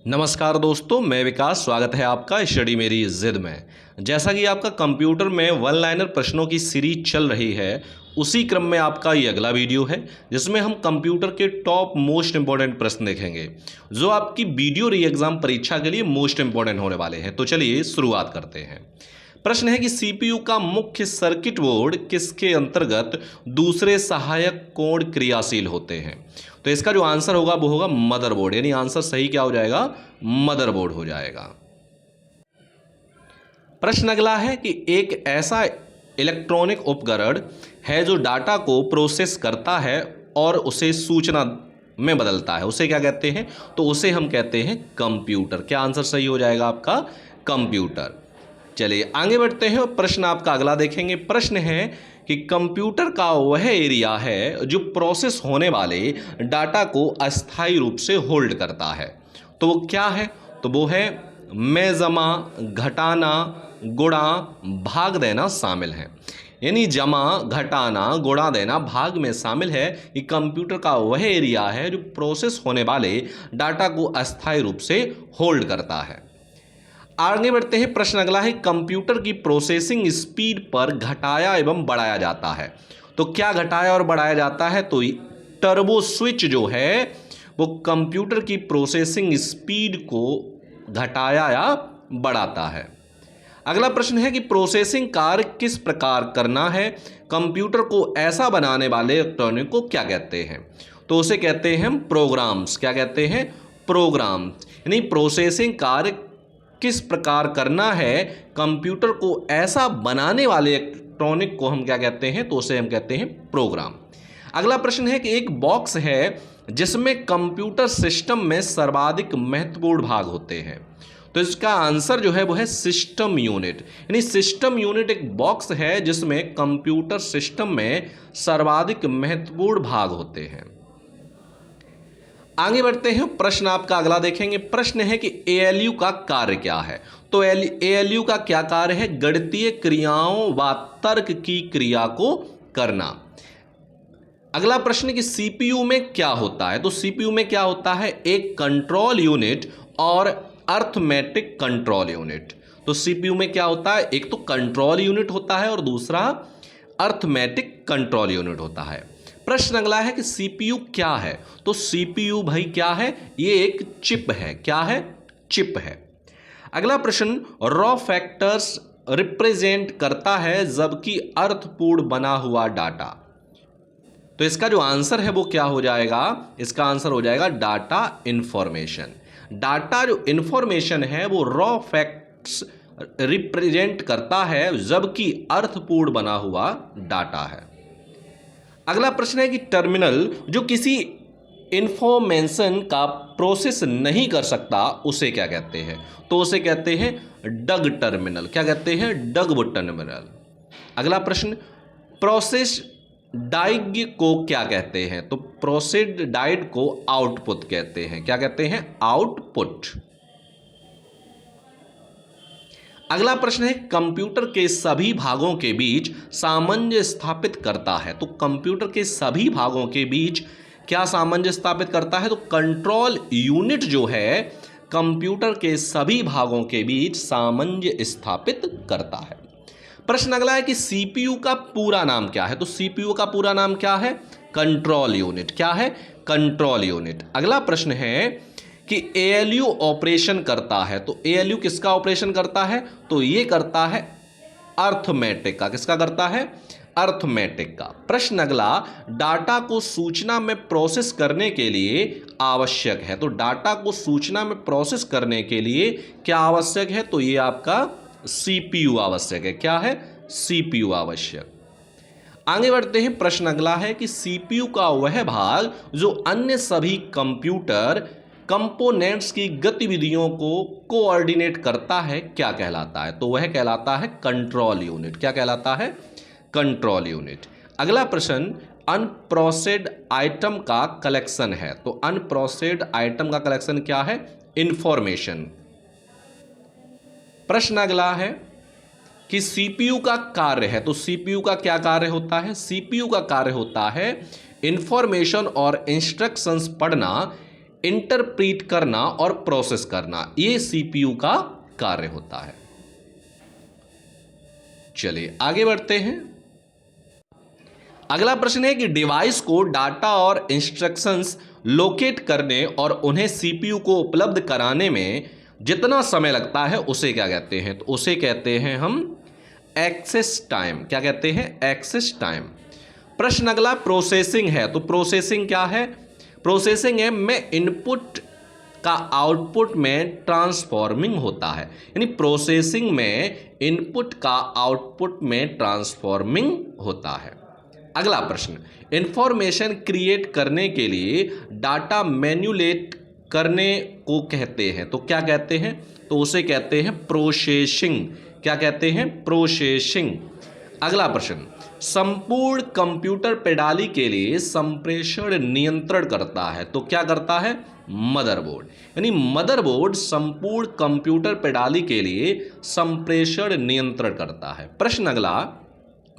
नमस्कार दोस्तों, मैं विकास। स्वागत है आपका स्टडी मेरी जिद में। जैसा कि आपका कंप्यूटर में वन लाइनर प्रश्नों की सीरीज चल रही है, उसी क्रम में आपका ये अगला वीडियो है जिसमें हम कंप्यूटर के टॉप मोस्ट इंपॉर्टेंट प्रश्न देखेंगे जो आपकी वीडियो री एग्जाम परीक्षा के लिए मोस्ट इंपॉर्टेंट होने वाले हैं। तो चलिए शुरुआत करते हैं। प्रश्न है कि सीपीयू का मुख्य सर्किट बोर्ड किसके अंतर्गत दूसरे सहायक कोण क्रियाशील होते हैं। तो इसका जो आंसर होगा वो होगा मदरबोर्ड, यानी आंसर सही क्या हो जाएगा, मदरबोर्ड हो जाएगा। प्रश्न अगला है कि एक ऐसा इलेक्ट्रॉनिक उपकरण है जो डाटा को प्रोसेस करता है और उसे सूचना में बदलता है, उसे क्या कहते हैं, तो उसे हम कहते हैं कंप्यूटर। क्या आंसर सही हो जाएगा आपका, कंप्यूटर। चलिए आगे बढ़ते हैं और प्रश्न आपका अगला देखेंगे। प्रश्न है कि कंप्यूटर का वह एरिया है जो प्रोसेस होने वाले डाटा को अस्थायी रूप से होल्ड करता है। तो वो क्या है, तो वो है में जमा, घटाना, गुणा, भाग देना शामिल है। यानी जमा, घटाना, गुणा देना, भाग में शामिल है। कि कंप्यूटर का वह एरिया है जो प्रोसेस होने वाले डाटा को अस्थायी रूप से होल्ड करता है। आगे बढ़ते हैं। प्रश्न अगला है कंप्यूटर की प्रोसेसिंग स्पीड पर घटाया एवं बढ़ाया जाता है। तो क्या घटाया और बढ़ाया जाता है, तो टर्बो स्विच जो है वो कंप्यूटर की प्रोसेसिंग स्पीड को घटाया या बढ़ाता है। अगला प्रश्न है कि प्रोसेसिंग कार्य किस प्रकार करना है, कंप्यूटर को ऐसा बनाने वाले इलेक्ट्रॉनिक को क्या कहते हैं, तो उसे कहते हैं हम प्रोग्राम्स। क्या कहते हैं, प्रोग्राम्स। यानी प्रोसेसिंग कार्य किस प्रकार करना है, कंप्यूटर को ऐसा बनाने वाले इलेक्ट्रॉनिक को हम क्या कहते हैं, तो उसे हम कहते हैं प्रोग्राम। अगला प्रश्न है कि एक बॉक्स है जिसमें कंप्यूटर सिस्टम में सर्वाधिक महत्वपूर्ण भाग होते हैं। तो इसका आंसर जो है वो है सिस्टम यूनिट। यानी सिस्टम यूनिट एक बॉक्स है जिसमें कंप्यूटर सिस्टम में सर्वाधिक महत्वपूर्ण भाग होते हैं। आगे बढ़ते हैं। प्रश्न आपका अगला देखेंगे। प्रश्न है कि एएलयू का कार्य क्या है। तो एएलयू का क्या कार्य है, गणितीय क्रियाओं व तर्क की क्रिया को करना। अगला प्रश्न कि सीपीयू में क्या होता है। तो सीपीयू में क्या होता है, एक कंट्रोल यूनिट और अर्थमेटिक कंट्रोल यूनिट। तो सीपीयू में क्या होता है, एक तो कंट्रोल यूनिट होता है और दूसरा अर्थमेटिक कंट्रोल यूनिट होता है। प्रश्न अगला है कि सीपीयू क्या है। तो सीपीयू भाई क्या है, ये एक चिप है। क्या है, चिप है। अगला प्रश्न रॉ फैक्टर्स रिप्रेजेंट करता है जबकि अर्थपूर्ण बना हुआ डाटा। तो इसका जो आंसर है वो क्या हो जाएगा, इसका आंसर हो जाएगा डाटा इंफॉर्मेशन। डाटा जो इंफॉर्मेशन है वो रॉ फैक्ट्स रिप्रेजेंट करता है जबकि अर्थपूर्ण बना हुआ डाटा है। अगला प्रश्न है कि टर्मिनल जो किसी इंफॉर्मेशन का प्रोसेस नहीं कर सकता उसे क्या कहते हैं, तो उसे कहते हैं डग टर्मिनल। क्या कहते हैं, डग टर्मिनल। अगला प्रश्न प्रोसेस डाइड को क्या कहते हैं, तो प्रोसेस डाइड को आउटपुट कहते हैं। क्या कहते हैं, आउटपुट। अगला प्रश्न है कंप्यूटर के सभी भागों के बीच सामंजस्य स्थापित करता है। तो कंप्यूटर के सभी भागों के बीच क्या सामंजस्य स्थापित करता है, तो कंट्रोल यूनिट जो है कंप्यूटर के सभी भागों के बीच सामंजस्य स्थापित करता है। प्रश्न अगला है कि सीपीयू का पूरा नाम क्या है। तो सीपीयू का पूरा नाम क्या है, कंट्रोल यूनिट। क्या है, कंट्रोल यूनिट। अगला प्रश्न है कि एएलयू ऑपरेशन करता है। तो एएलयू किसका ऑपरेशन करता है, तो ये करता है अर्थमेटिक का। किसका करता है, अर्थमेटिक का। प्रश्न अगला डाटा को सूचना में प्रोसेस करने के लिए आवश्यक है। तो डाटा को सूचना में प्रोसेस करने के लिए क्या आवश्यक है, तो ये आपका सीपीयू आवश्यक है। क्या है, सीपीयू आवश्यक। आगे बढ़ते हैं। प्रश्न अगला है कि सीपीयू का वह भाग जो अन्य सभी कंप्यूटर कंपोनेंट्स की गतिविधियों को कोऑर्डिनेट करता है क्या कहलाता है, तो वह कहलाता है कंट्रोल यूनिट। क्या कहलाता है, कंट्रोल यूनिट। अगला प्रश्न अनप्रोसेस्ड आइटम का कलेक्शन है। तो अनप्रोसेस्ड आइटम का कलेक्शन क्या है, इंफॉर्मेशन। प्रश्न अगला है कि सीपीयू का कार्य है। तो सीपीयू का क्या कार्य होता है, सीपीयू का कार्य होता है इंफॉर्मेशन और इंस्ट्रक्शंस पढ़ना इंटरप्रीट करना और प्रोसेस करना, ये सीपीयू का कार्य होता है। चलिए आगे बढ़ते हैं। अगला प्रश्न है कि डिवाइस को डाटा और इंस्ट्रक्शंस लोकेट करने और उन्हें सीपीयू को उपलब्ध कराने में जितना समय लगता है उसे क्या कहते हैं? तो उसे कहते हैं हम एक्सेस टाइम। क्या कहते हैं? Access time. प्रश्न अगला प्रोसेसिंग है। तो प्रोसेसिंग क्या है? प्रोसेसिंग है में इनपुट का आउटपुट में ट्रांसफॉर्मिंग होता है, यानी प्रोसेसिंग में इनपुट का आउटपुट में ट्रांसफॉर्मिंग होता है। अगला प्रश्न, इंफॉर्मेशन क्रिएट करने के लिए डाटा मैन्युलेट करने को कहते हैं, तो क्या कहते हैं? तो उसे कहते हैं प्रोसेसिंग। क्या कहते हैं? प्रोसेसिंग। अगला प्रश्न, संपूर्ण कंप्यूटर प्रणाली के लिए संप्रेषण नियंत्रण करता है, तो क्या करता है? मदरबोर्ड। यानी मदरबोर्ड संपूर्ण कंप्यूटर प्रणाली के लिए संप्रेषण नियंत्रण करता है। प्रश्न अगला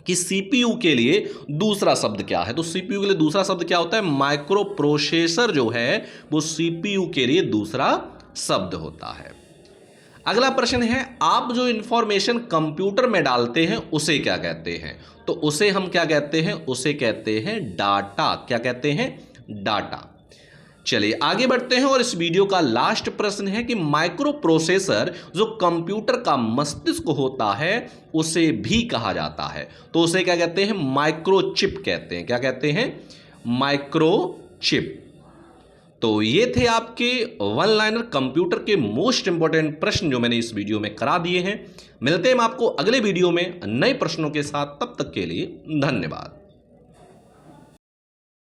कि सीपीयू के लिए दूसरा शब्द क्या है? तो सीपीयू के लिए दूसरा शब्द क्या होता है? माइक्रो प्रोसेसर जो है वो सीपीयू के लिए दूसरा शब्द होता है। अगला प्रश्न है, आप जो इंफॉर्मेशन कंप्यूटर में डालते हैं उसे क्या कहते हैं? तो उसे हम क्या कहते हैं? उसे कहते हैं डाटा। क्या कहते हैं? डाटा। चलिए आगे बढ़ते हैं और इस वीडियो का लास्ट प्रश्न है कि माइक्रो प्रोसेसर जो कंप्यूटर का मस्तिष्क होता है उसे भी कहा जाता है, तो उसे क्या कहते हैं? माइक्रोचिप कहते हैं। क्या कहते हैं? माइक्रोचिप। तो ये थे आपके वन लाइनर कंप्यूटर के मोस्ट इंपॉर्टेंट प्रश्न जो मैंने इस वीडियो में करा दिए हैं। मिलते हैं हम आपको अगले वीडियो में नए प्रश्नों के साथ, तब तक के लिए धन्यवाद।